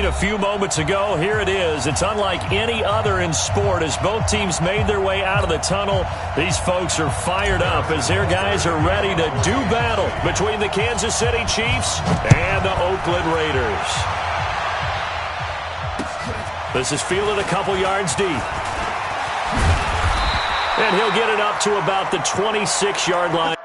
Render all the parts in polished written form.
a few moments ago. Here it is. It's unlike any other in sport as both teams made their way out of the tunnel. These folks are fired up as their guys are ready to do battle between the Kansas City Chiefs and the Oakland Raiders. This is fielded a couple yards deep. And he'll get it up to about the 26-yard line.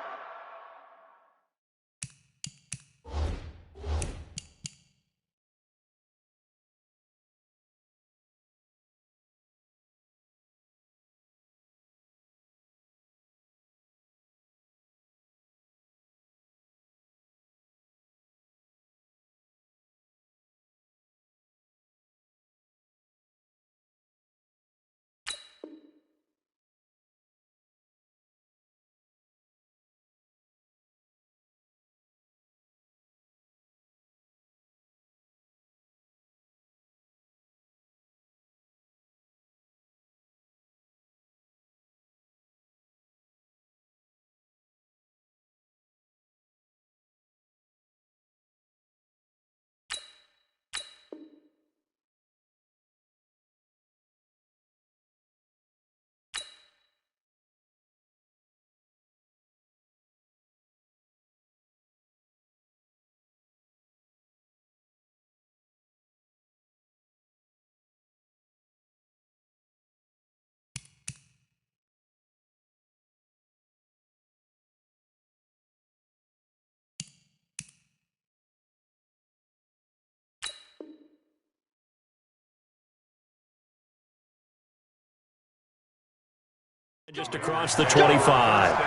Just across the 25. At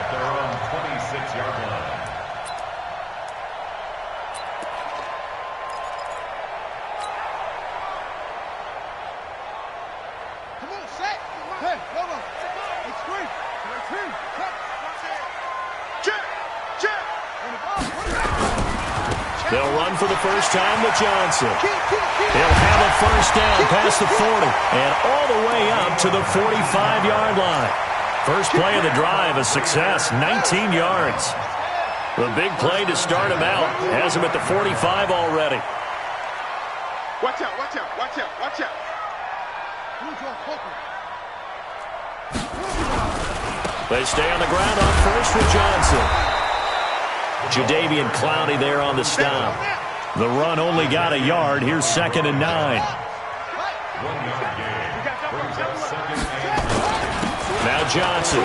their own 26-yard line. Come on, set. Hey, hold on. It's three. Check. Check. They'll run for the first time with Johnson. He'll have a first down past the 40 and all the way up to the 45-yard line. First play of the drive, a success, 19 yards. The big play to start him out has him at the 45 already. Watch out, watch out, watch out, watch out. They stay on the ground on first with Johnson. Jadeveon Clowney there on the stop. The run only got a yard. Here's 2nd and 9. 1 yard gain. Brings up 2nd and 9. Now Johnson.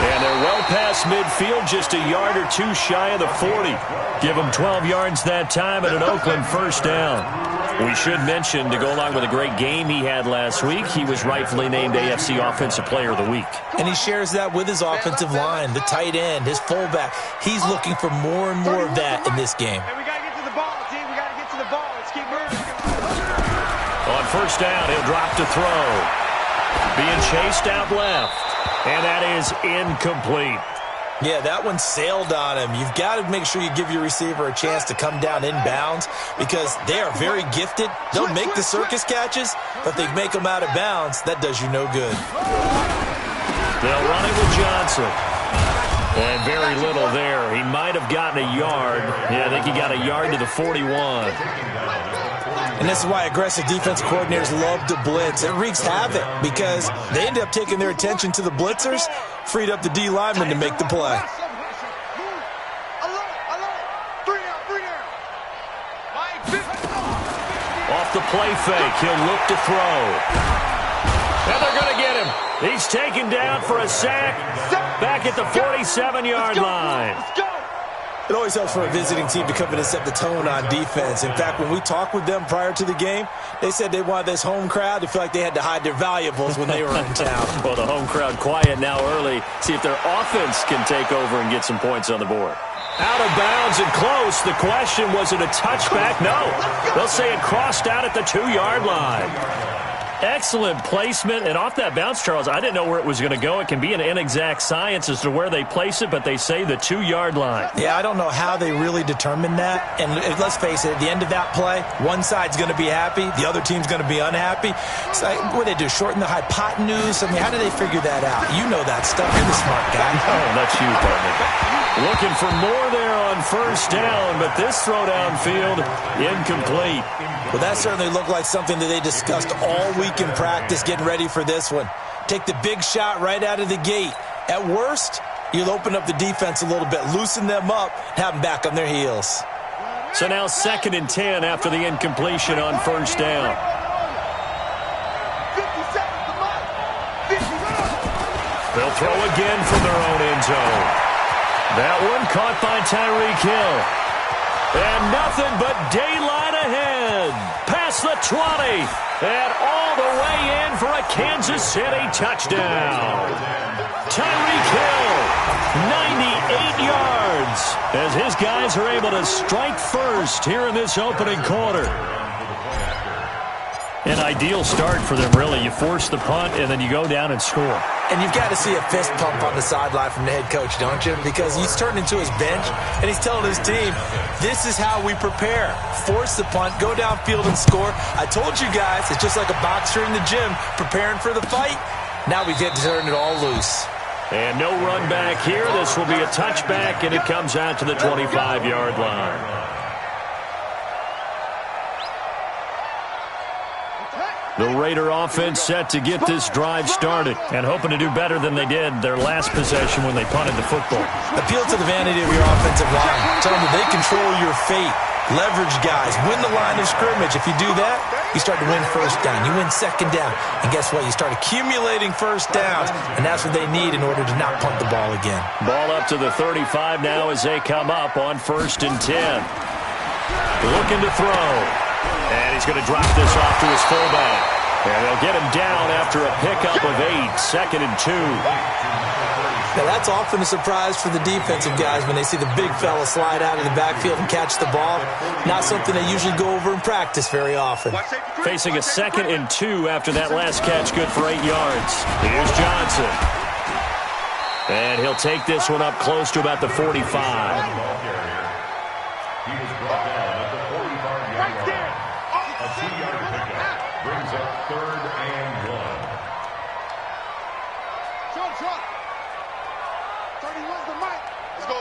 And they're well past midfield, just a yard or two shy of the 40. Give them 12 yards that time and an Oakland first down. We should mention, to go along with a great game he had last week, he was rightfully named AFC Offensive Player of the Week. And he shares that with his offensive line, the tight end, his fullback. He's looking for more and more of that in this game. Hey, we got to get to the ball, team. We got to get to the ball. Let's keep moving. On first down, he'll drop to throw. Being chased out left. And that is incomplete. Yeah, that one sailed on him. You've got to make sure you give your receiver a chance to come down inbounds because they are very gifted. They'll make the circus catches, but they make them out of bounds. That does you no good. They'll run it with Johnson. And very little there. He might have gotten a yard. Yeah, I think he got a yard to the 41. And this is why aggressive defensive coordinators love to blitz. It wreaks havoc because they end up taking their attention to the blitzers, freed up the D lineman to make the play. Off the play fake, he'll look to throw. And they're going to get him. He's taken down for a sack back at the 47-yard line. It always helps for a visiting team to come in and set the tone on defense. In fact, when we talked with them prior to the game, they said they wanted this home crowd to feel like they had to hide their valuables when they were in town. Well, the home crowd quiet now early. See if their offense can take over and get some points on the board. Out of bounds and close. The question, was it a touchback? No. They'll say it crossed out at the 2-yard line. Excellent placement, and off that bounce, Charles, I didn't know where it was going to go. It can be an inexact science as to where they place it, but they say the 2-yard line. Yeah, I don't know how they really determined that. And let's face it, at the end of that play, one side's going to be happy, the other team's going to be unhappy. So what do they do, shorten the hypotenuse? I mean, how do they figure that out? You know that stuff. You're the smart guy. Oh, that's you, partner. Looking for more there on first down, but this throw downfield, incomplete. Well, that certainly looked like something that they discussed all week in practice getting ready for this one. Take the big shot right out of the gate. At worst, you'll open up the defense a little bit, loosen them up, have them back on their heels. So now 2nd and 10 after the incompletion on first down. 50 seconds to mark. 50 seconds. They'll throw again from their own end zone. That one caught by Tyreek Hill. And nothing but daylight ahead. Past the 20. And all the way in for a Kansas City touchdown. Tyreek Hill, 98 yards, as his guys are able to strike first here in this opening quarter. An ideal start for them, really. You force the punt, and then you go down and score. And you've got to see a fist pump on the sideline from the head coach, don't you? Because he's turned into his bench, and he's telling his team, this is how we prepare. Force the punt, go downfield and score. I told you guys, it's just like a boxer in the gym preparing for the fight. Now we get to turn it all loose. And no run back here. This will be a touchback, and it comes out to the 25-yard line. The Raider offense set to get this drive started and hoping to do better than they did their last possession when they punted the football. Appeal to the vanity of your offensive line. Tell them that they control your fate. Leverage guys. Win the line of scrimmage. If you do that, you start to win first down. You win second down. And guess what? You start accumulating first downs, and that's what they need in order to not punt the ball again. Ball up to the 35 now as they come up on 1st and 10. Looking to throw. And he's going to drop this off to his fullback. And they'll get him down after a pickup of 8, 2nd and 2. Now, that's often a surprise for the defensive guys when they see the big fella slide out of the backfield and catch the ball. Not something they usually go over in practice very often. Facing a 2nd and 2 after that last catch, good for 8 yards. Here's Johnson. And he'll take this one up close to about the 45. He was brought down at the 45-yard line. A 2-yard pickup brings up 3rd and 1. Short. 31's the mic. Let's go.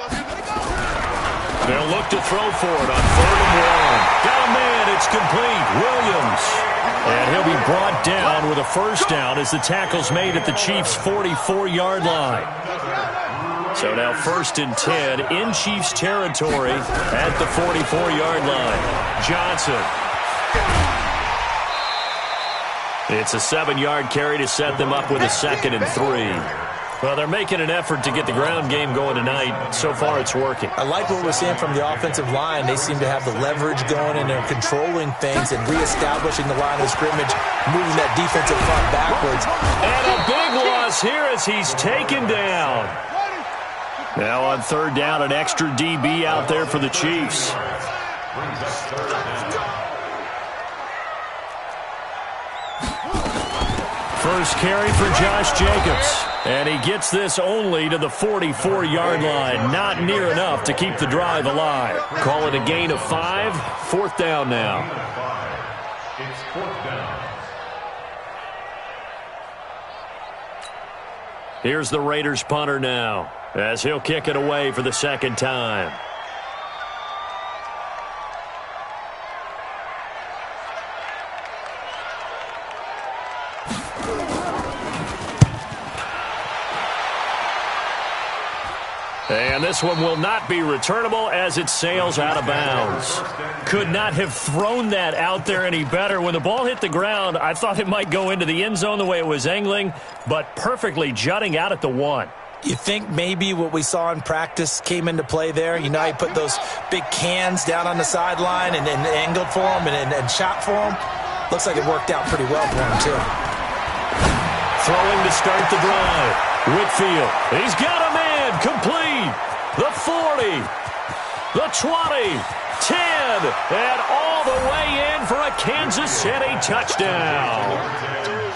They'll look to throw for it on 3rd and 1. Got a man. It's complete. Williams. And he'll be brought down with a first down as the tackle's made at the Chiefs' 44-yard line. So now 1st and 10 in Chiefs territory at the 44-yard line. Johnson. It's a 7-yard carry to set them up with a 2nd and 3. Well, they're making an effort to get the ground game going tonight. So far, it's working. I like what we're seeing from the offensive line. They seem to have the leverage going, and they're controlling things and reestablishing the line of scrimmage, moving that defensive front backwards. And a big loss here as he's taken down. Now on 3rd down, an extra DB out there for the Chiefs. First carry for Josh Jacobs. And he gets this only to the 44-yard line. Not near enough to keep the drive alive. Call it a gain of 5. 4th down now. It's 4th down. Here's the Raiders punter now, as he'll kick it away for the 2nd time. And this one will not be returnable as it sails out of bounds. Could not have thrown that out there any better. When the ball hit the ground, I thought it might go into the end zone the way it was angling, but perfectly jutting out at the 1. You think maybe what we saw in practice came into play there? You know, he put those big cans down on the sideline and angled for him and shot for him. Looks like it worked out pretty well for him, too. Throwing to start the drive. Whitfield. He's got a man. Complete. The 40. The 20. 10. and all the way in for a Kansas City touchdown.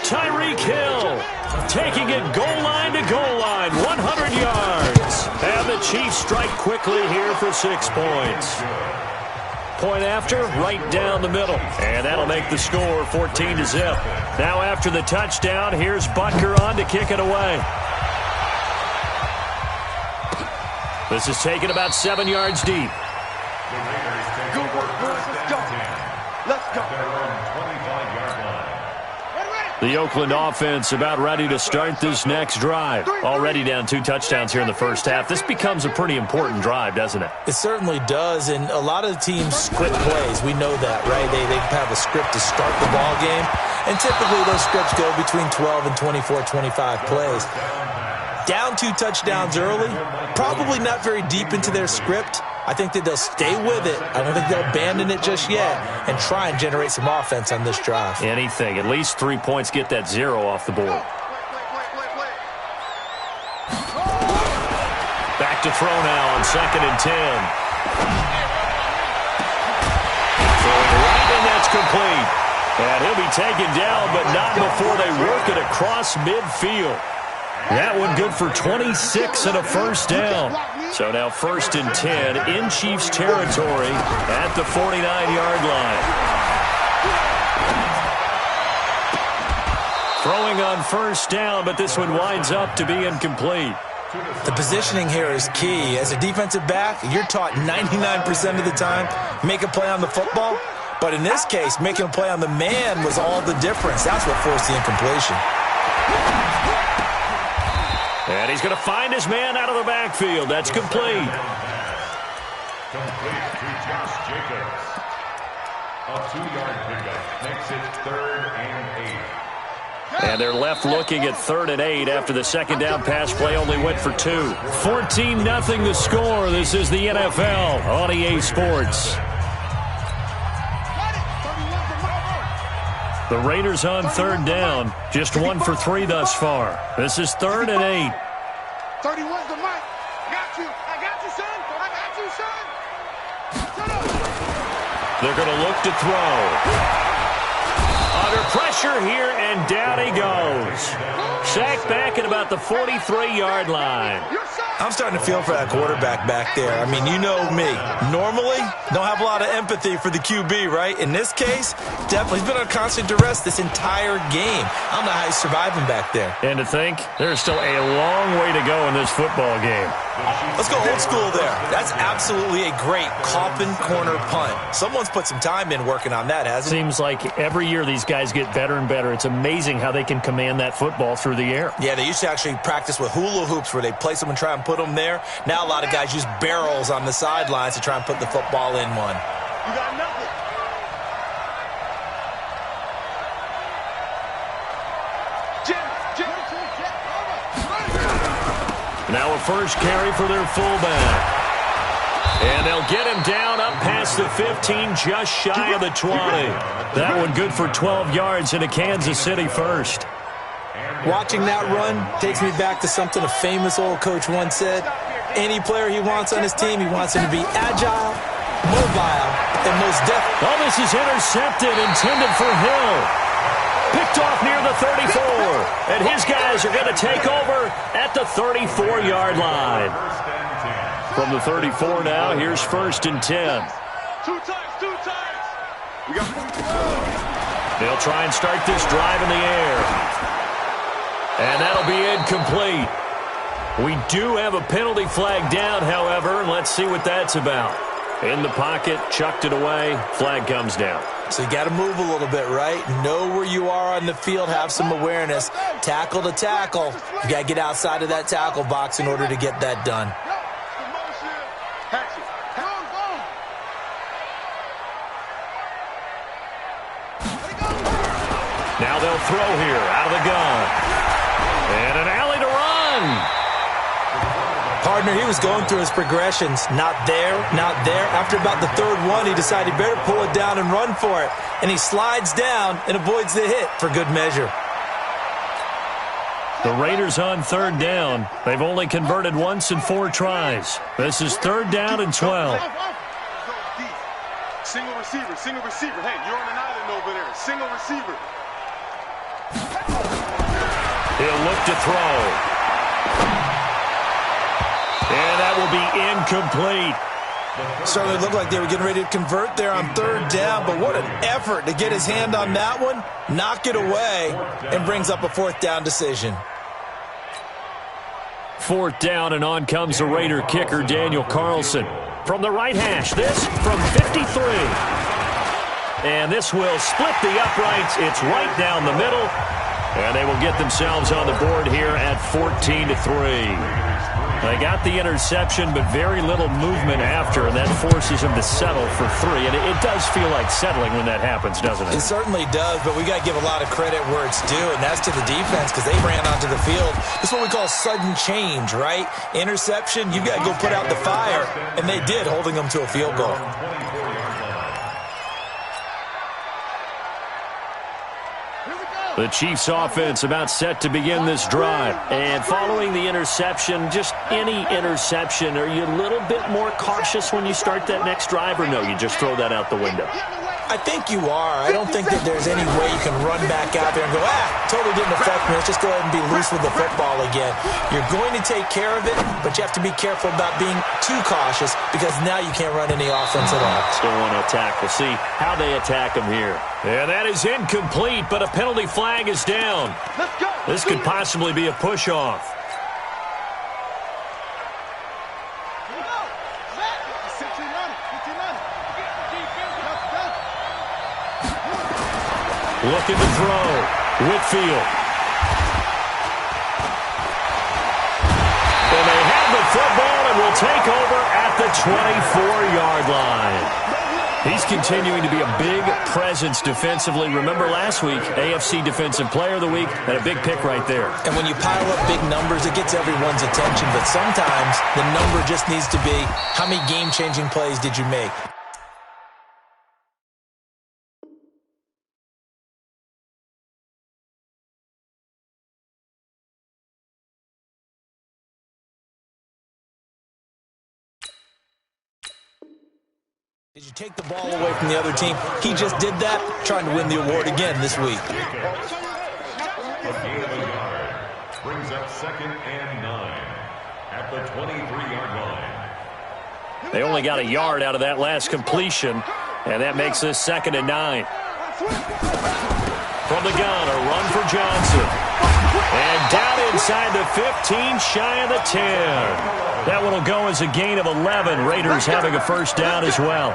Tyreek Hill taking it goal line to goal line, 100 yards. And the Chiefs strike quickly here for 6 points. Point after, right down the middle. And that'll make the score 14-0. Now after the touchdown, here's Butker on to kick it away. This is taken about 7 yards deep. Good work, boys. Let's go. Let's go. The Oakland offense about ready to start this next drive. Already down 2 touchdowns here in the first half. This becomes a pretty important drive, doesn't it? It certainly does, and a lot of the teams script plays. We know that, right? They have a script to start the ball game, and typically those scripts go between 12 and 24, 25 plays. Down 2 touchdowns early, probably not very deep into their script. I think that they'll stay with it. I don't think they'll abandon it just yet and try and generate some offense on this drive. Anything. At least 3 points, get that 0 off the board. Back to throw now on 2nd and 10. Throwing right, and that's complete. And he'll be taken down, but not before they work it across midfield. That one good for 26 and a first down. So now 1st and 10 in Chiefs territory at the 49-yard line. Throwing on 1st down, but this one winds up to be incomplete. The positioning here is key. As a defensive back, you're taught 99% of the time, make a play on the football. But in this case, making a play on the man was all the difference. That's what forced the incompletion. And he's going to find his man out of the backfield. That's complete. Complete to Josh Jacobs. A 2-yard pickup makes it 3rd and 8. And they're left looking at 3rd and 8 after the second down pass play only went for 2. 14-0 the score. This is the NFL on EA Sports. The Raiders on 3rd down. Just 1 for 3 thus far. This is 3rd and 8. 31's the mic. Got you. I got you, son. I got you, son. Shut up. They're going to look to throw. Under pressure here, and down he goes. Sacked back at about the 43-yard line. I'm starting to feel for that quarterback back there. I mean, you know me. Normally, don't have a lot of empathy for the QB, right? In this case, definitely, he's been on constant duress this entire game. I don't know how he's surviving back there. And to think, there's still a long way to go in this football game. Let's go old school there. That's absolutely a great coffin corner punt. Someone's put some time in working on that, hasn't he? Seems like every year these guys get better and better. It's amazing how they can command that football through the air. Yeah, they used to actually practice with hula hoops where they place them and try and put them there. Now a lot of guys use barrels on the sidelines to try and put the football in one. You got nothing. Now a first carry for their fullback. And they'll get him down up past the 15, just shy of the 20. That one good for 12 yards in a Kansas City first. Watching that run takes me back to something a famous old coach once said. Any player he wants on his team, he wants him to be agile, mobile, and most definitely. Oh, this is intercepted, intended for Hill. Picked off near the 34. And his guys are going to take over at the 34-yard line. From the 34 now, here's 1st and 10. 2 times. We got. They'll try and start this drive in the air. And that'll be incomplete. We do have a penalty flag down, however, and let's see what that's about. In the pocket, chucked it away, flag comes down. So you got to move a little bit, right? Know where you are on the field, have some awareness. Tackle to tackle. You got to get outside of that tackle box in order to get that done. Now they'll throw here out of the gun. And an alley to run. Partner, he was going through his progressions. Not there, not there. After about the 3rd one, he decided he better pull it down and run for it. And he slides down and avoids the hit for good measure. The Raiders on 3rd down. They've only converted once in 4 tries. This is 3rd down and 12. Single receiver, single receiver. Hey, you're on an island over there. Single receiver. He'll look to throw. And that will be incomplete. Certainly looked like they were getting ready to convert there on third down, but what an effort to get his hand on that one, knock it away, and brings up a fourth down decision. Fourth down, and on comes the Raider kicker, Daniel Carlson. From the right hash, this from 53. And this will split the uprights. It's right down the middle. And they will get themselves on the board here at 14-3. They got the interception, but very little movement after, and that forces them to settle for 3. And it does feel like settling when that happens, doesn't it? It certainly does, but we got to give a lot of credit where it's due, and that's to the defense because they ran onto the field. This is what we call sudden change, right? Interception, you got to go put out the fire, and they did, holding them to a field goal. The Chiefs offense about set to begin this drive. And following the interception, just any interception, are you a little bit more cautious when you start that next drive, or no, you just throw that out the window? I think you are. I don't think that there's any way you can run back out there and go, totally didn't affect me. Let's just go ahead and be loose with the football again. You're going to take care of it, but you have to be careful about being too cautious because now you can't run any offense at all. Still want to attack. We'll see how they attack them here. And that is incomplete, but a penalty flag is down. Let's go. This could possibly be a push-off. Looking to throw. Whitfield. And they have the football and will take over at the 24-yard line. He's continuing to be a big presence defensively. Remember last week, AFC Defensive Player of the Week, and a big pick right there. And when you pile up big numbers, it gets everyone's attention. But sometimes the number just needs to be, how many game-changing plays did you make? Did you take the ball away from the other team? He just did that, trying to win the award again this week. A gain of a yard brings up 2nd and 9 at the 23-yard line. They only got a yard out of that last completion, and that makes this 2nd and 9. From the gun, a run for Johnson. And down inside the 15, shy of the 10. That one will go as a gain of 11. Raiders having a first down as well.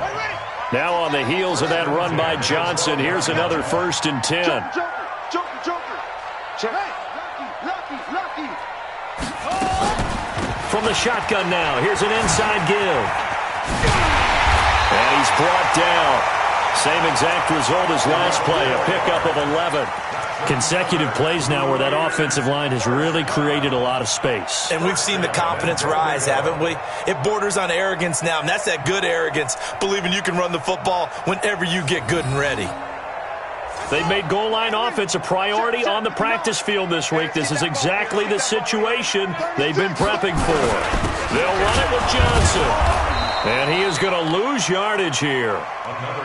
Now on the heels of that run by Johnson, here's another 1st and 10. From the shotgun now, here's an inside give. And he's brought down. Same exact result as last play, a pickup of 11. Consecutive plays now where that offensive line has really created a lot of space. And we've seen the confidence rise, haven't we? It borders on arrogance now, and that's that good arrogance, believing you can run the football whenever you get good and ready. They've made goal line offense a priority on the practice field this week. This is exactly the situation they've been prepping for. They'll run it with Johnson. And he is going to lose yardage here.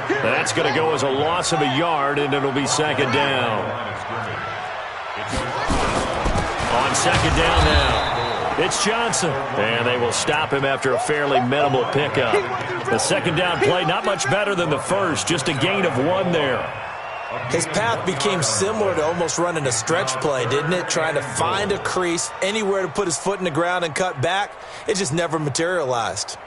That's going to go as a loss of a yard, and it'll be 2nd down. On 2nd down now, it's Johnson. And they will stop him after a fairly minimal pickup. The 2nd down play, not much better than the first, just a gain of 1 there. His path became similar to almost running a stretch play, didn't it? Trying to find a crease, anywhere to put his foot in the ground and cut back. It just never materialized.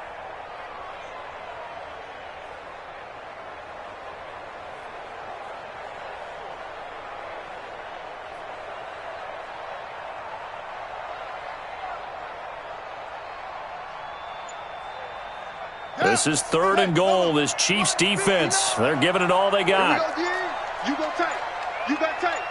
This is 3rd and goal. This Chiefs defense, they're giving it all they got. You go tight. You got tight.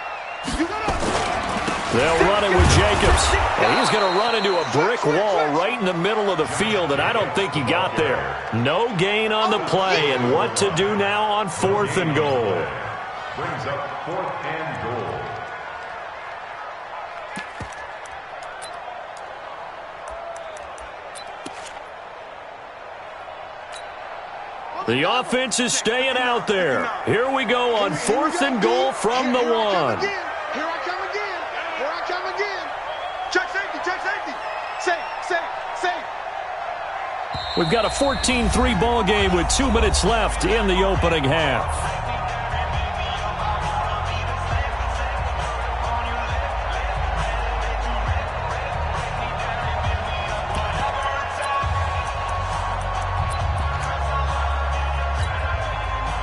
You got up. They'll run it with Jacobs. And he's going to run into a brick wall right in the middle of the field, and I don't think he got there. No gain on the play, and what to do now on 4th and goal. Brings up 4th and goal. The offense is staying out there. Here we go on 4th and goal from the 1. Here I come again. Here I come again. Check safety, check safety. Safe. We've got a 14-3 ball game with 2 minutes left in the opening half.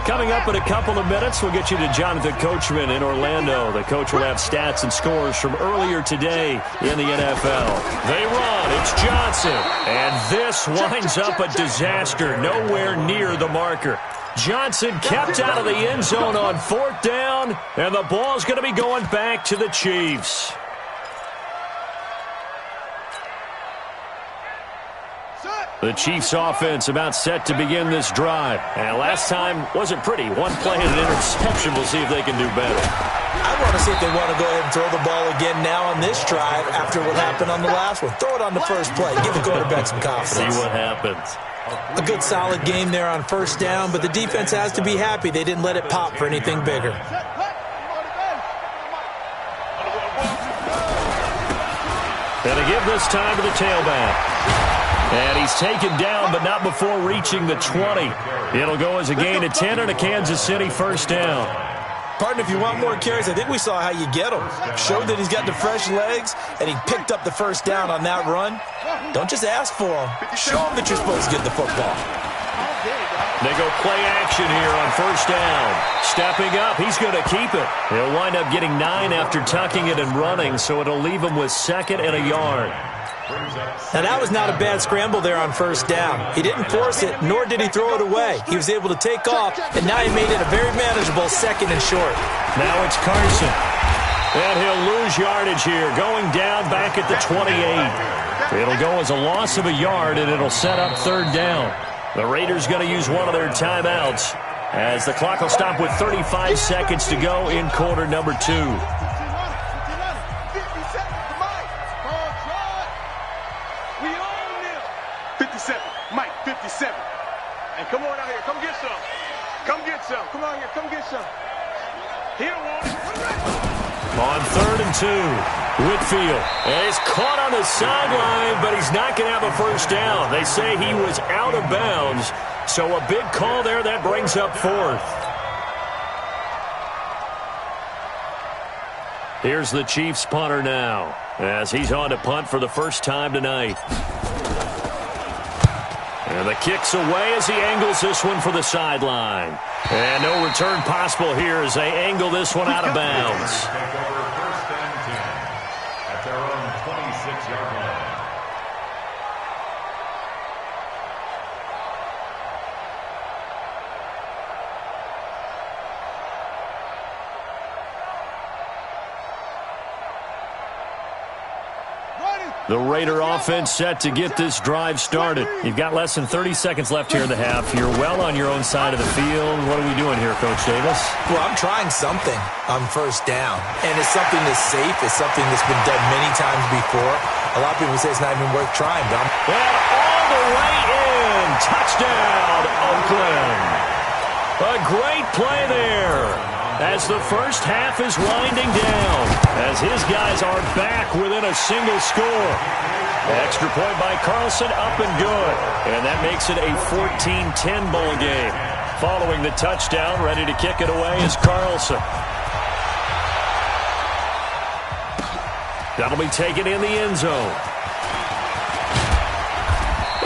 Coming up in a couple of minutes, we'll get you to Jonathan Coachman in Orlando. The coach will have stats and scores from earlier today in the NFL. They run. It's Johnson. And this winds up a disaster. Nowhere near the marker. Johnson kept out of the end zone on 4th down, and the ball's going to be going back to the Chiefs. The Chiefs offense about set to begin this drive. And last time wasn't pretty. One play and an interception. We'll see if they can do better. I want to see if they want to go ahead and throw the ball again now on this drive after what happened on the last one. Throw it on the first play. Give the quarterback some confidence. See what happens. A good solid game there on 1st down, but the defense has to be happy they didn't let it pop for anything bigger. Gonna give this time to the tailback. And he's taken down, but not before reaching the 20. It'll go as a gain of 10 and a Kansas City 1st down. Partner, if you want more carries, I think we saw how you get them. Showed that he's got the fresh legs, and he picked up the 1st down on that run. Don't just ask for them. Show them that you're supposed to get the football. They go play action here on 1st down. Stepping up, he's going to keep it. He'll wind up getting 9 after tucking it and running, so it'll leave him with 2nd and a yard. Now, that was not a bad scramble there on 1st down. He didn't force it, nor did he throw it away. He was able to take off, and now he made it a very manageable 2nd and short. Now it's Carson. And he'll lose yardage here, going down back at the 28. It'll go as a loss of a yard, and it'll set up 3rd down. The Raiders going to use one of their timeouts as the clock will stop with 35 seconds to go in quarter number 2. Come on out here. Come get some. Come get some. Come on here. Come get some. He don't want it. On 3rd and 2, Whitfield is caught on the sideline, but he's not going to have a 1st down. They say he was out of bounds, so a big call there that brings up 4th. Here's the Chiefs punter now, as he's on to punt for the first time tonight. And the kick's away as he angles this one for the sideline. And no return possible here as they angle this one out of bounds. Take over 1st and 10 at their own 26-yard line. The Raider offense set to get this drive started. You've got less than 30 seconds left here in the half. You're well on your own side of the field. What are we doing here, Coach Davis? Well, I'm trying something on 1st down, and it's something that's safe. It's something that's been done many times before. A lot of people say it's not even worth trying, but and all the way in. Touchdown, Oakland. A great play there as the first half is winding down, as his guys are back within a single score. Extra point by Carlson, up and good. And that makes it a 14-10 ball game. Following the touchdown, ready to kick it away is Carlson. That'll be taken in the end zone.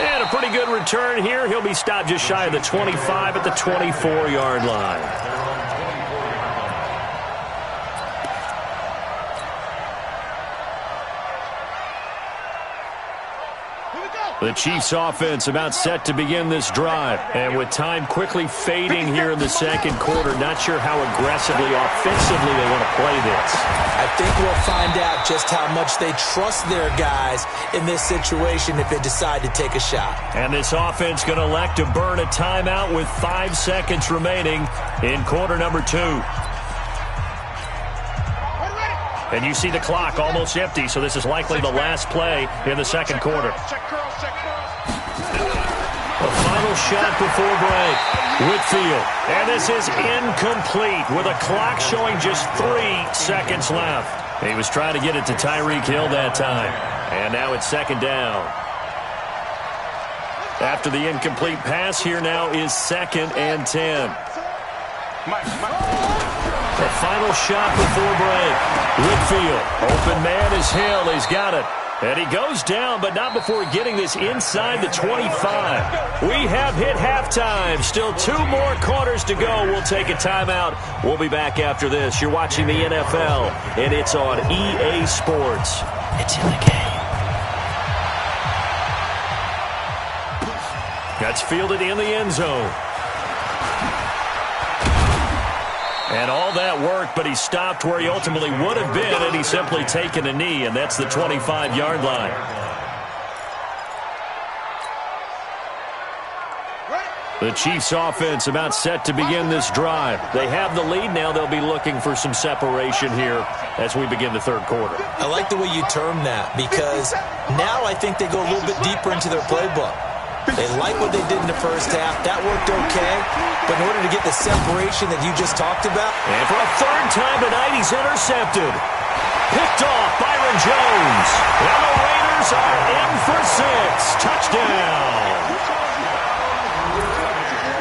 And a pretty good return here. He'll be stopped just shy of the 25 at the 24-yard line. The Chiefs offense about set to begin this drive. And with time quickly fading here in the second quarter, not sure how aggressively, offensively they want to play this. I think we'll find out just how much they trust their guys in this situation if they decide to take a shot. And this offense going to elect to burn a timeout with 5 seconds remaining in quarter number 2. And you see the clock almost empty, so this is likely the last play in the second quarter. The final shot before break. Whitfield. And this is incomplete with a clock showing just 3 seconds left. He was trying to get it to Tyreek Hill that time. And now it's second down. After the incomplete pass, here now is 2nd and 10. The final shot before break. Whitfield. Open man is Hill. He's got it. And he goes down, but not before getting this inside the 25. We have hit halftime. Still 2 more quarters to go. We'll take a timeout. We'll be back after this. You're watching the NFL, and it's on EA Sports. It's in the game. That's fielded in the end zone. And all that work, but he stopped where he ultimately would have been, and he's simply taken a knee, and that's the 25-yard line. The Chiefs' offense about set to begin this drive. They have the lead now. They'll be looking for some separation here as we begin the third quarter. I like the way you term that, because now I think they go a little bit deeper into their playbook. They like what they did in the first half. That worked okay. But in order to get the separation that you just talked about. And for a 3rd time tonight, he's intercepted. Picked off Byron Jones. And the Raiders are in for 6. Touchdown.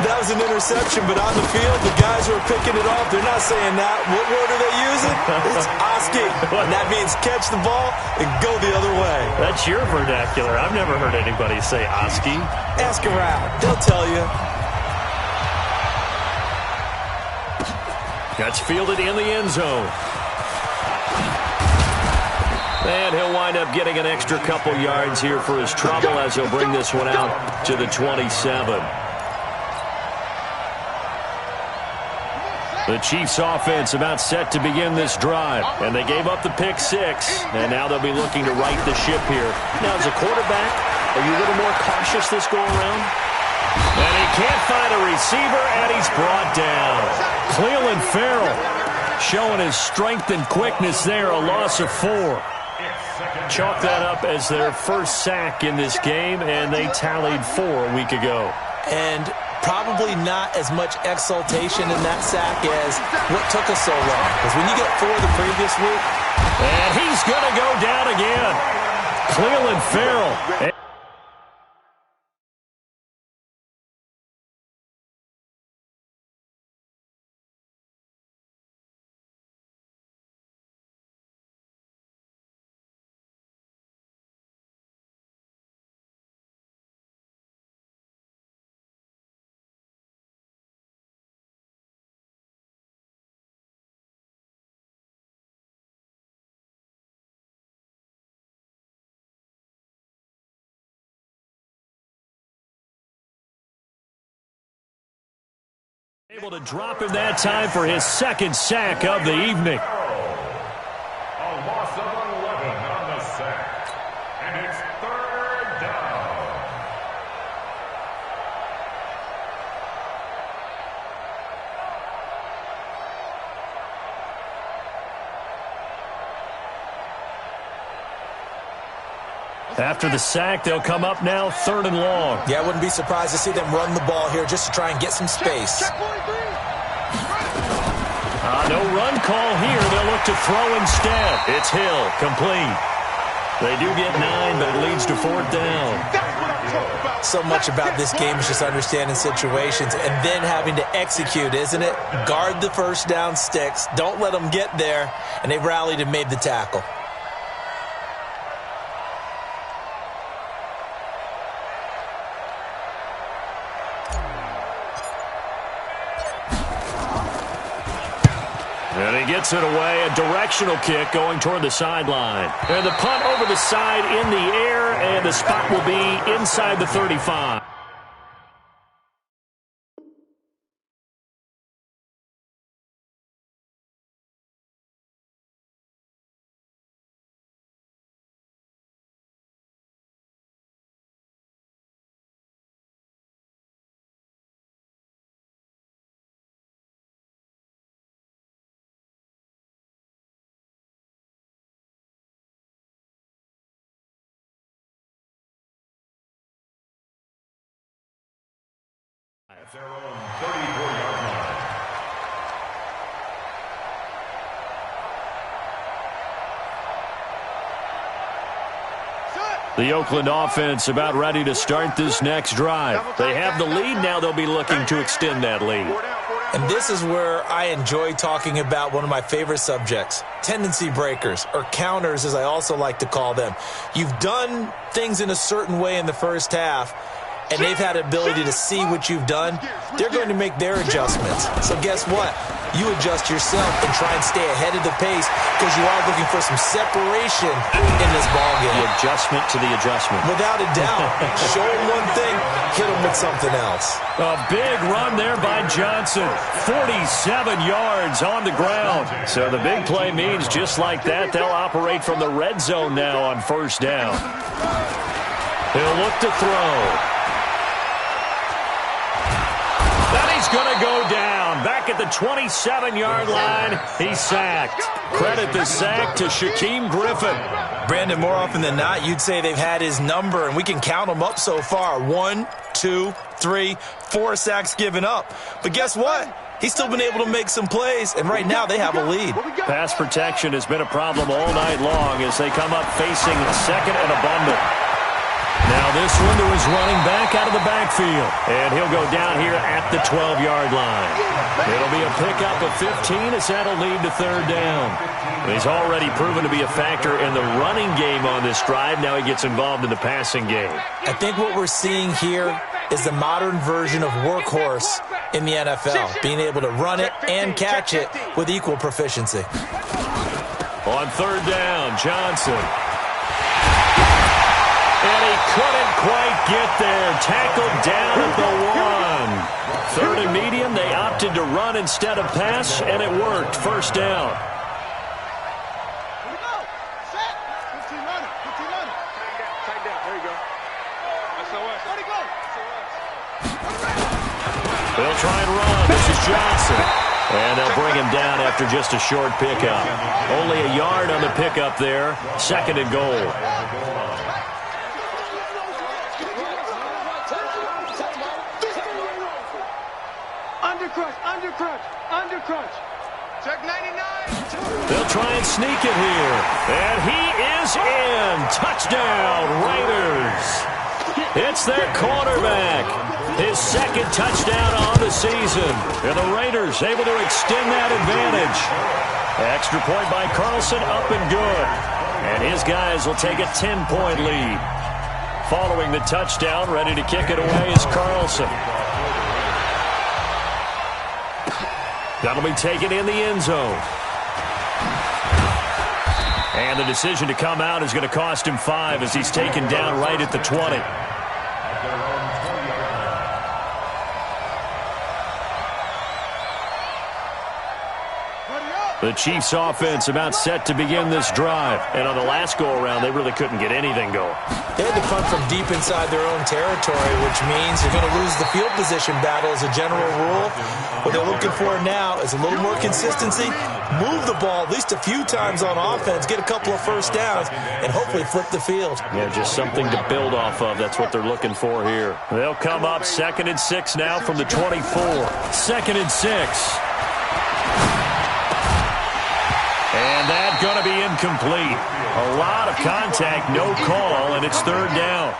That was an interception, but on the field, the guys who are picking it off, they're not saying that. What word are they using? It's Oski. And that means catch the ball and go the other way. That's your vernacular. I've never heard anybody say Oski. Ask around. They'll tell you. That's fielded in the end zone. And he'll wind up getting an extra couple yards here for his trouble as he'll bring this one out to the 27. The Chiefs' offense about set to begin this drive. And they gave up the pick 6. And now they'll be looking to right the ship here. Now, as a quarterback, are you a little more cautious this go-around? And he can't find a receiver, and he's brought down. Clelin Ferrell showing his strength and quickness there, a loss of 4. Chalk that up as their first sack in this game, and they tallied 4 a week ago. And probably not as much exultation in that sack as what took us so long. Because when you get 4 the previous week. And he's going to go down again. Clelin Ferrell. Able to drop him that time for his 2nd sack of the evening. A loss of 11 on the sack. And it's 3rd down. After the sack, they'll come up now 3rd and long. Yeah, I wouldn't be surprised to see them run the ball here just to try and get some space. No run call here. They'll look to throw instead. It's Hill, complete. They do get 9, but it leads to 4th down. So much about this game is just understanding situations and then having to execute, isn't it? Guard the first down sticks. Don't let them get there. And they rallied and made the tackle. And he gets it away, a directional kick going toward the sideline. And the punt over the side in the air, and the spot will be inside the 35. Their own 34-yard line. The Oakland offense about ready to start this next drive. They have the lead. Now they'll be looking to extend that lead. And this is where I enjoy talking about one of my favorite subjects, tendency breakers, or counters as I also like to call them. You've done things in a certain way in the first half, and they've had the ability to see what you've done. They're going to make their adjustments. So guess what? You adjust yourself and try and stay ahead of the pace because you are looking for some separation in this ballgame. The adjustment to the adjustment. Without a doubt. Show them one thing, hit them with something else. A big run there by Johnson. 47 yards on the ground. So the big play means just like that, they'll operate from the red zone now on first down. He'll look to throw. He's going to go down. Back at the 27-yard line, he's sacked. Credit the sack to Shaquem Griffin. Brandon, more often than not, you'd say they've had his number, and we can count them up so far. 1, 2, 3, 4 sacks given up. But guess what? He's still been able to make some plays, and right now they have a lead. Pass protection has been a problem all night long as they come up facing second and abundant. Now this one to his running back out of the backfield. And he'll go down here at the 12-yard line. It'll be a pickup of 15 as that'll lead to third down. He's already proven to be a factor in the running game on this drive. Now he gets involved in the passing game. I think what we're seeing here is the modern version of workhorse in the NFL, being able to run it and catch it with equal proficiency. On third down, Johnson. And he couldn't quite get there. Tackled down at the 1. Third and medium, they opted to run instead of pass, and it worked. First down. Here we go. Set. 15 running. 15 running. Tight down. There you go. SOS. Let it go. They'll try and run. This is Johnson. And they'll bring him down after just a short pickup. Only a yard on the pickup there. Second and goal. Under crunch. Check 99. They'll try and sneak it here. And he is in. Touchdown, Raiders. It's their quarterback. His second touchdown on the season. And the Raiders able to extend that advantage. Extra point by Carlson, up and good. And his guys will take a 10-point lead. Following the touchdown, ready to kick it away is Carlson. That'll be taken in the end zone. And the decision to come out is going to cost him 5 as he's taken down right at the 20. The Chiefs offense about set to begin this drive. And on the last go-around, they really couldn't get anything going. They had to punt from deep inside their own territory, which means you're going to lose the field position battle as a general rule. What they're looking for now is a little more consistency, move the ball at least a few times on offense, get a couple of first downs, and hopefully flip the field. Yeah, just something to build off of. That's what they're looking for here. They'll come up 2nd and 6 now from the 24. 2nd and 6. And that's going to be incomplete. A lot of contact, no call, and it's third down.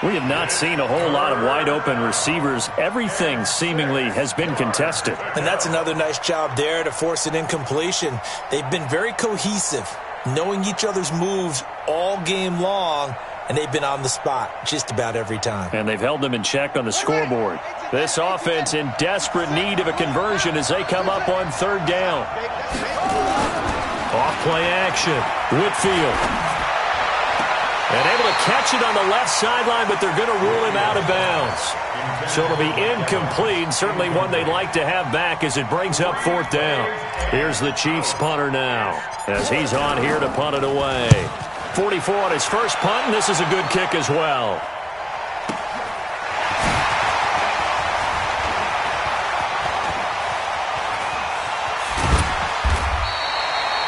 We have not seen a whole lot of wide-open receivers. Everything seemingly has been contested. And that's another nice job there to force an incompletion. They've been very cohesive, knowing each other's moves all game long, and they've been on the spot just about every time. And they've held them in check on the scoreboard. This offense in desperate need of a conversion as they come up on third down. Off play action. Whitfield. And able to catch it on the left sideline, but they're going to rule him out of bounds. So it'll be incomplete, certainly one they'd like to have back as it brings up fourth down. Here's the Chiefs punter now as he's on here to punt it away. 44 on his first punt, and this is a good kick as well.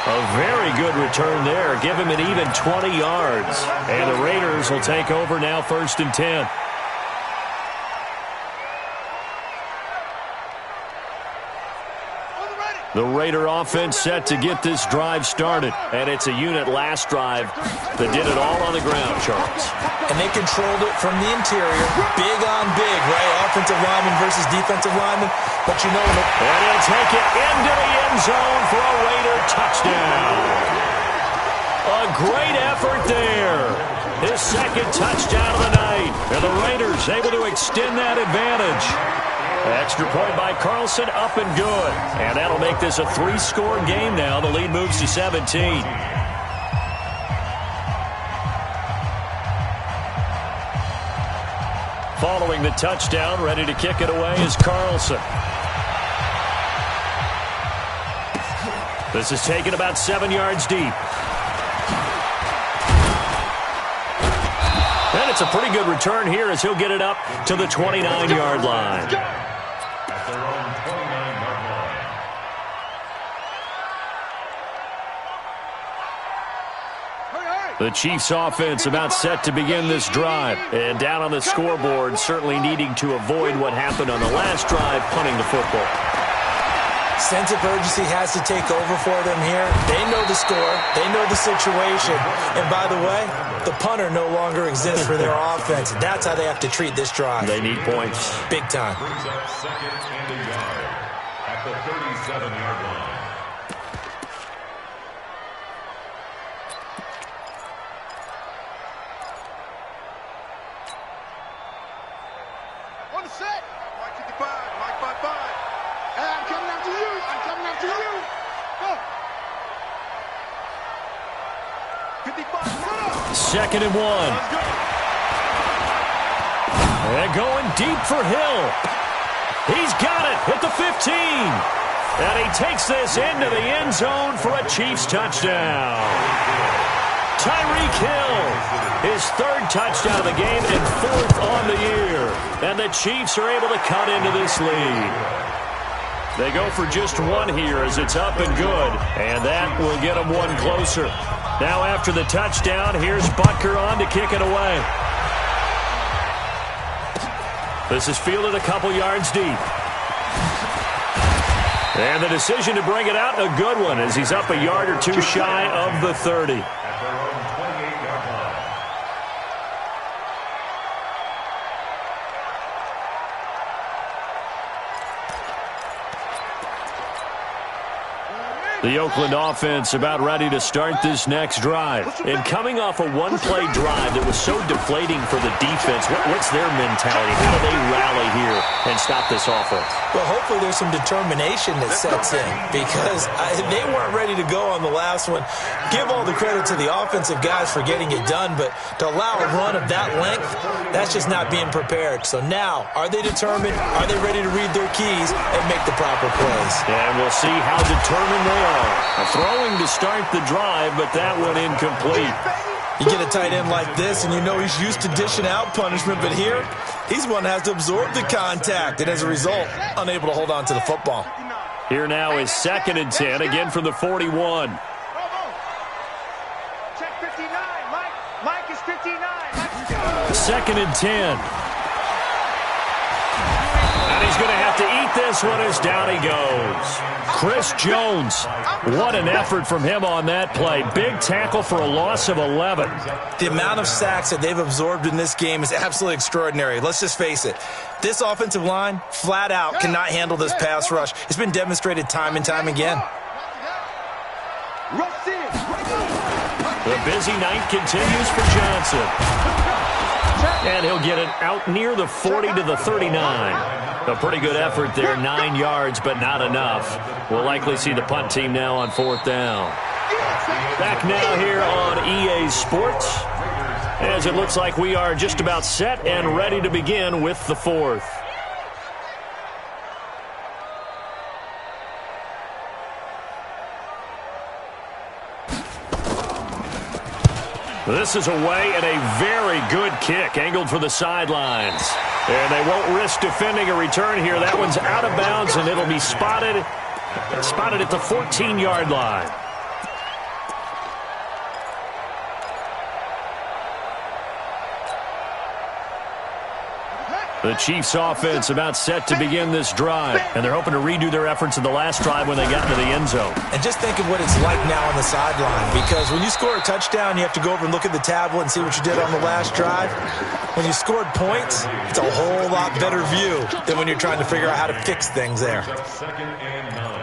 A very good return there. Give him an even 20 yards. And the Raiders will take over now 1st and 10. The Raider offense set to get this drive started. And it's a unit last drive that did it all on the ground, Charles. And they controlled it from the interior. Big on big, right? Offensive lineman versus defensive lineman. But you know... And he'll take it into the end zone for a Raider touchdown. A great effort there. His second touchdown of the night. And the Raiders able to extend that advantage. Extra point by Carlson, up and good. And that'll make this a 3-score game now. The lead moves to 17. Following the touchdown, ready to kick it away is Carlson. This is taken about 7 yards deep. And it's a pretty good return here as he'll get it up to the 29-yard line. At their own 29-yard line. The Chiefs offense about set to begin this drive. And down on the scoreboard, certainly needing to avoid what happened on the last drive, punting the football. Sense of urgency has to take over for them here. They know the score. They know the situation. And by the way, the punter no longer exists for their offense. That's how they have to treat this drive. They need points. Big time. Brings up second and a yard at the 37-yard line. On the set. Mike 55. Mike 55. Hey, I'm coming after you. I'm coming after you. Go. 55. Second and 1. And going deep for Hill. He's got it at the 15. And he takes this into the end zone for a Chiefs touchdown. Tyreek Hill, his third touchdown of the game and fourth on the year. And the Chiefs are able to cut into this lead. They go for just one here as it's up and good. And that will get them one closer. Now after the touchdown, here's Butker on to kick it away. This is fielded a couple yards deep. And the decision to bring it out, a good one, as he's up a yard or two shy of the 30. At their own 28-yard line. The Oakland offense about ready to start this next drive. And coming off a one-play drive that was so deflating for the defense, what's their mentality? How do they rally here and stop this offense? Well, hopefully there's some determination that sets in because they weren't ready to go on the last one. Give all the credit to the offensive guys for getting it done, but to allow a run of that length, that's just not being prepared. So now, are they determined? Are they ready to read their keys and make the proper plays? And we'll see how determined they are. A throwing to start the drive, but that one incomplete. You get a tight end like this, and you know he's used to dishing out punishment, but here, he's one that has to absorb the contact, and as a result, unable to hold on to the football. Here now is 2nd and 10, again from the 41. Check 59. Mike is 59. 2nd and 10. And he's going to have to eat this one as down he goes. Chris Jones, what an effort from him on that play. Big tackle for a loss of 11. The amount of sacks that they've absorbed in this game is absolutely extraordinary. Let's just face it. This offensive line, flat out, cannot handle this pass rush. It's been demonstrated time and time again. The busy night continues for Johnson. And he'll get it out near the 40 to the 39. A pretty good effort there, 9 yards, but not enough. We'll likely see the punt team now on 4th down. Back now here on EA Sports, as it looks like we are just about set and ready to begin with the 4th. This is away and a very good kick, angled for the sidelines. And they won't risk defending a return here. That one's out of bounds, and it'll be spotted at the 14-yard line. The Chiefs offense about set to begin this drive, and they're hoping to redo their efforts in the last drive when they got into the end zone. And just think of what it's like now on the sideline, because when you score a touchdown, you have to go over and look at the tablet and see what you did on the last drive. When you scored points, it's a whole lot better view than when you're trying to figure out how to fix things there. Second and 9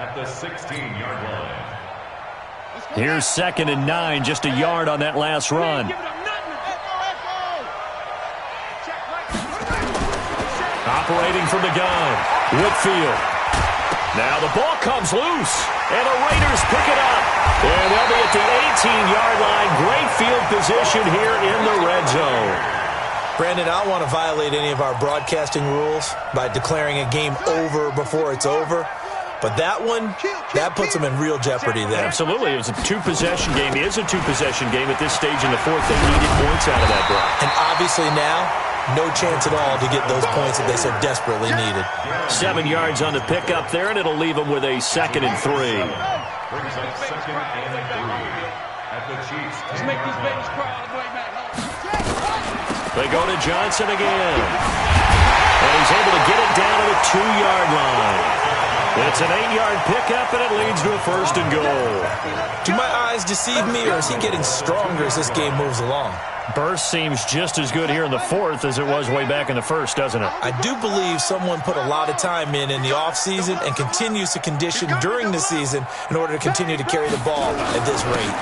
at the 16-yard line. Here's 2nd and 9, just a yard on that last run. Operating from the gun, Whitfield. Now the ball comes loose, and the Raiders pick it up. And they'll be at the 18-yard line. Great field position here in the red zone. Brandon, I don't want to violate any of our broadcasting rules by declaring a game over before it's over. But that one, that puts them in real jeopardy there. Absolutely. It was a two-possession game. It is a two-possession game at this stage in the fourth. They needed points out of that drive. And obviously now, no chance at all to get those points that they so desperately needed. 7 yards on the pickup there, and it'll leave them with a 2nd and 3. Brings up 2nd and 3 at the Chiefs. Let's make these babies cry all the way back home. They go to Johnson again. And he's able to get it down to the 2-yard line. It's an 8-yard pickup, and it leads to a 1st and goal. Do my eyes deceive me, or is he getting stronger as this game moves along? Burst seems just as good here in the fourth as it was way back in the first, doesn't it? I do believe someone put a lot of time in the offseason and continues to condition during the season in order to continue to carry the ball at this rate.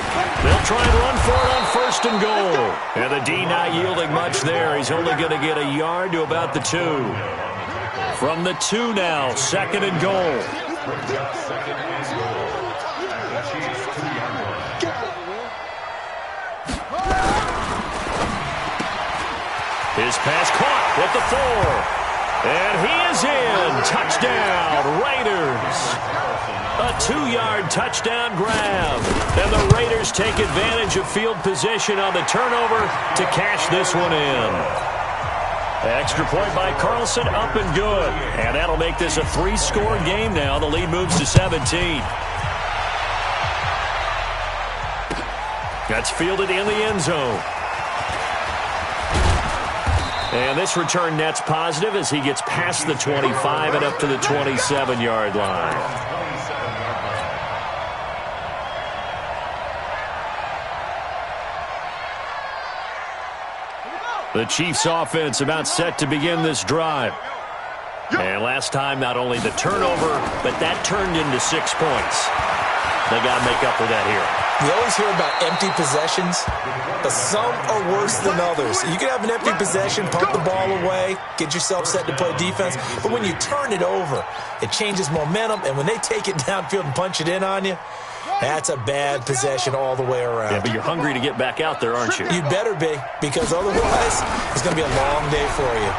They'll try and run for it on 1st and goal. And the D not yielding much there. He's only going to get a yard to about the 2. From the 2 now, 2nd and goal. Brings up 2nd and goal at the Chiefs' 2-yard line. His pass caught at the 4. And he is in. Touchdown, Raiders. A 2-yard touchdown grab. And the Raiders take advantage of field position on the turnover to cash this one in. Extra point by Carlson, up and good. And that'll make this a 3-score game now. The lead moves to 17. That's fielded in the end zone. And this return net's positive as he gets past the 25 and up to the 27-yard line. The Chiefs offense about set to begin this drive. And last time, not only the turnover, but that turned into 6 points. They got to make up for that here. We always hear about empty possessions, but some are worse than others. You can have an empty possession, pump the ball away, get yourself set to play defense, but when you turn it over, it changes momentum, and when they take it downfield and punch it in on you, that's a bad possession all the way around. Yeah, but you're hungry to get back out there, aren't you? You better be, because otherwise, it's going to be a long day for you.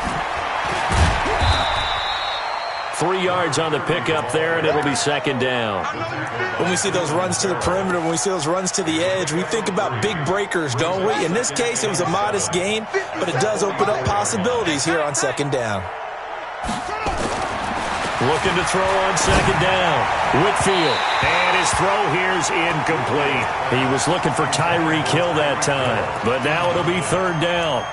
3 yards on the pickup there, and it'll be 2nd down. When we see those runs to the perimeter, when we see those runs to the edge, we think about big breakers, don't we? In this case, it was a modest gain, but it does open up possibilities here on 2nd down. Looking to throw on 2nd down. Whitfield. And his throw here's incomplete. He was looking for Tyreek Hill that time, but now it'll be 3rd down.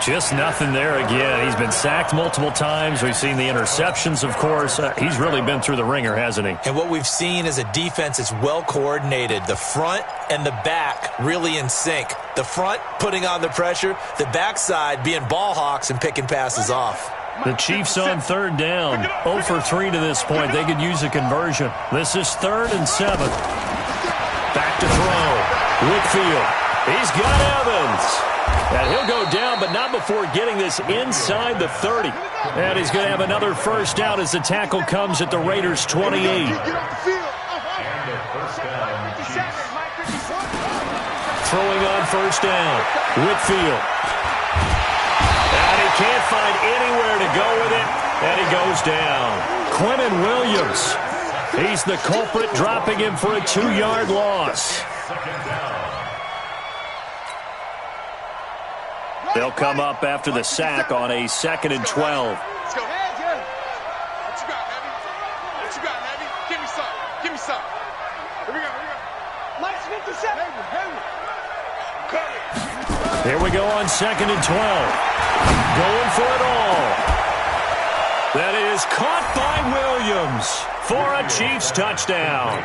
Just nothing there again. He's been sacked multiple times. We've seen the interceptions, of course. He's really been through the ringer, hasn't he? And what we've seen is a defense that's well coordinated. The front and the back really in sync. The front putting on the pressure. The backside being ball hawks and picking passes off. The Chiefs on 3rd down. 0 for 3 to this point. They could use a conversion. This is 3rd and 7. Back to throw. Whitfield. He's got Evans. And he'll go down, but not before getting this inside the 30. And he's going to have another 1st down as the tackle comes at the Raiders' 28. And a 1st down, Chiefs. Throwing on 1st down. Whitfield. And he can't find anywhere to go with it, and he goes down. Quentin Williams. He's the culprit, dropping him for a 2-yard loss. 2nd down. They'll come up after the sack on a 2nd and 12. Let's go. What you got, Heavy? What you got, Heavy? Give me some. Give me some. Here we go. Here we go. Mike's 57. Heavy. Here we go on 2nd and 12. Going for it all. That is caught by Williams for a Chiefs touchdown.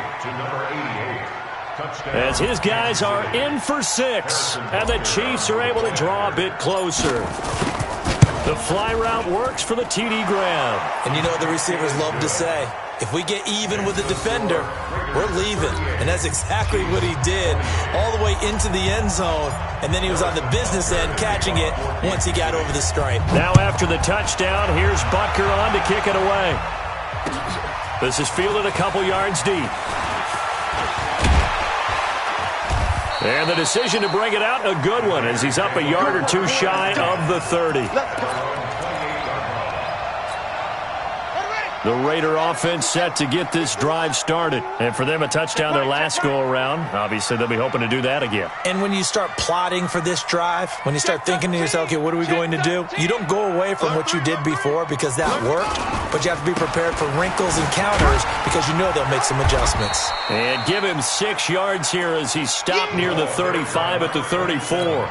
As his guys are in for 6, and the Chiefs are able to draw a bit closer. The fly route works for the TD grab. And you know the receivers love to say, if we get even with the defender, we're leaving. And that's exactly what he did, all the way into the end zone. And then he was on the business end catching it once he got over the stripe. Now after the touchdown, here's Butker on to kick it away. This is fielded a couple yards deep. And the decision to bring it out, a good one, as he's up a yard or two shy of the 30. The Raider offense set to get this drive started. And for them, a touchdown their last go-around. Obviously, they'll be hoping to do that again. And when you start plotting for this drive, when you start thinking to yourself, okay, what are we going to do? You don't go away from what you did before because that worked, but you have to be prepared for wrinkles and counters because you know they'll make some adjustments. And give him 6 yards here as he stopped near the 35 at the 34.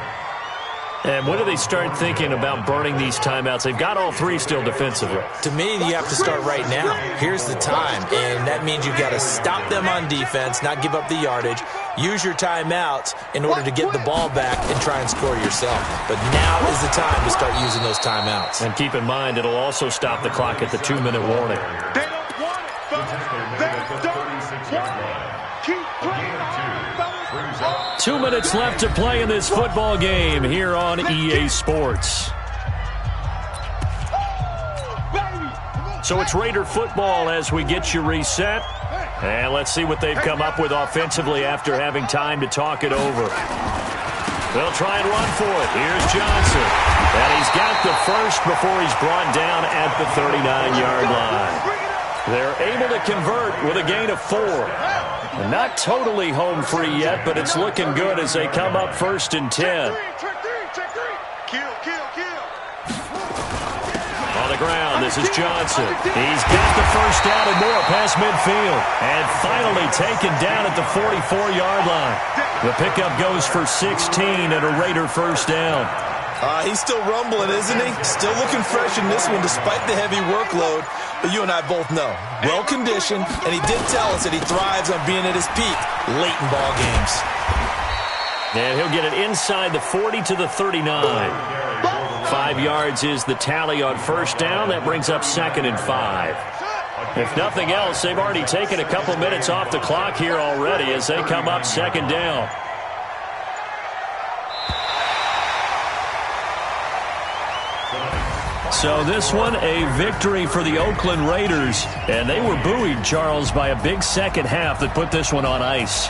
And when do they start thinking about burning these timeouts? They've got all 3 still defensively. To me, you have to start right now. Here's the time, and that means you've got to stop them on defense, not give up the yardage, use your timeouts in order to get the ball back and try and score yourself. But now is the time to start using those timeouts. And keep in mind, it'll also stop the clock at the 2-minute warning. They don't want it, fellas. They don't want it. Keep playing on, fellas. 2 minutes left to play in this football game here on EA Sports. So it's Raider football as we get you reset. And let's see what they've come up with offensively after having time to talk it over. They'll try and run for it. Here's Johnson. And he's got the first before he's brought down at the 39-yard line. They're able to convert with a gain of 4. Not totally home free yet, but it's looking good as they come up 1st and 10. On the ground, this is Johnson. He's got the first down and more past midfield. And finally taken down at the 44-yard line. The pickup goes for 16 and a Raider first down. He's still rumbling, isn't he? Still looking fresh in this one despite the heavy workload. But you and I both know, well-conditioned, and he did tell us that he thrives on being at his peak late in ball games. And he'll get it inside the 40 to the 39. 5 yards is the tally on first down. That brings up 2nd and 5. If nothing else, they've already taken a couple minutes off the clock here already as they come up 2nd down. So this one, a victory for the Oakland Raiders. And they were buoyed, Charles, by a big second half that put this one on ice.